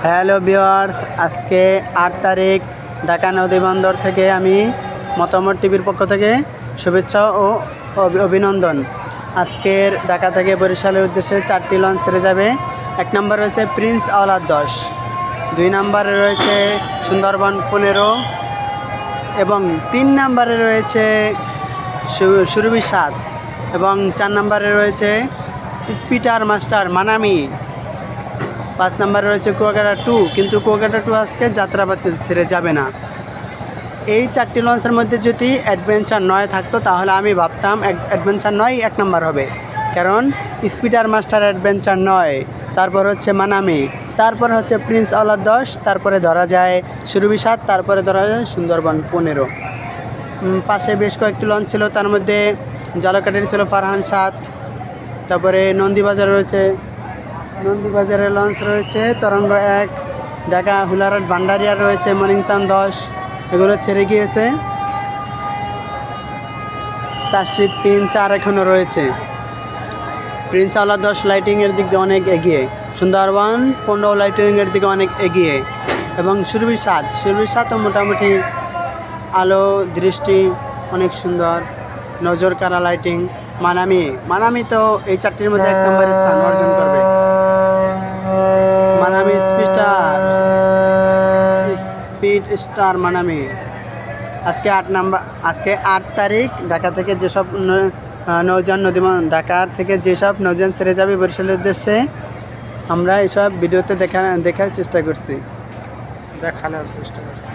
Hello viewers, আজকে 8 তারিখ ঢাকা নদীবন্দর থেকে আমি মতামত টিভির পক্ষ থেকে শুভেচ্ছা ও অভিনন্দন। আজকের ঢাকা থেকে বরিশালের উদ্দেশ্যে 4টি লঞ্চ ছেড়ে যাবে। 1 নম্বর রয়েছে প্রিন্স আওলাদ 10, 2 নম্বরে রয়েছে সুন্দরবন 15 এবং 3 নম্বরে রয়েছে সুরভি 7 এবং 4 নম্বরে রয়েছে স্পিটার মাস্টার মানামি। 5 নম্বরে রয়েছে কুয়াকাটা 2, কিন্তু কুয়াকাটা 2 আজকে যাত্রাবাড়ি ছেড়ে যাবে না। এই 4টি লঞ্চের মধ্যে যদি অ্যাডভেঞ্চার 9 থাকতো তাহলে আমি ভাবতাম অ্যাডভেঞ্চার 9 1 নম্বর হবে, কারণ স্পিডার মাস্টার অ্যাডভেঞ্চার 9, তারপর হচ্ছে মানামি, তারপর হচ্ছে প্রিন্স আওলাদ 10, তারপরে ধরা যায় সুরভি 7, তারপরে ধরা যায় সুন্দরবন 15। পাশে বেশ কয়েকটি লঞ্চ ছিল, তার মধ্যে জালকাঠির ছিল ফারহান 7, তারপরে নন্দীবাজারের লঞ্চ রয়েছে তরঙ্গ 1, ঢাকা হুলারাট ভান্ডারিয়ার রয়েছে মনিংসান 10, এগুলো ছেড়ে গিয়েছে। তাশরিফ 3, 4 এখনও রয়েছে। প্রিন্স আওলাদ 10 লাইটিংয়ের দিক দিয়ে অনেক এগিয়ে, সুন্দরবন 15 লাইটিংয়ের দিকে অনেক এগিয়ে এবং সুরভি 7ও মোটামুটি আলো দৃষ্টি অনেক সুন্দর, নজর কাড়া লাইটিং। মানামি তো এই 4টির মধ্যে 1 নম্বরের স্থান অর্জন করবে। Manami speed star Manami. আজকে 8 তারিখ ঢাকা থেকে যেসব ঢাকা থেকে যেসব নৌযান ছেড়ে যাবে বরিশালের উদ্দেশ্যে, আমরা এসব ভিডিওতে দেখার চেষ্টা করছি, দেখানোর চেষ্টা করছি।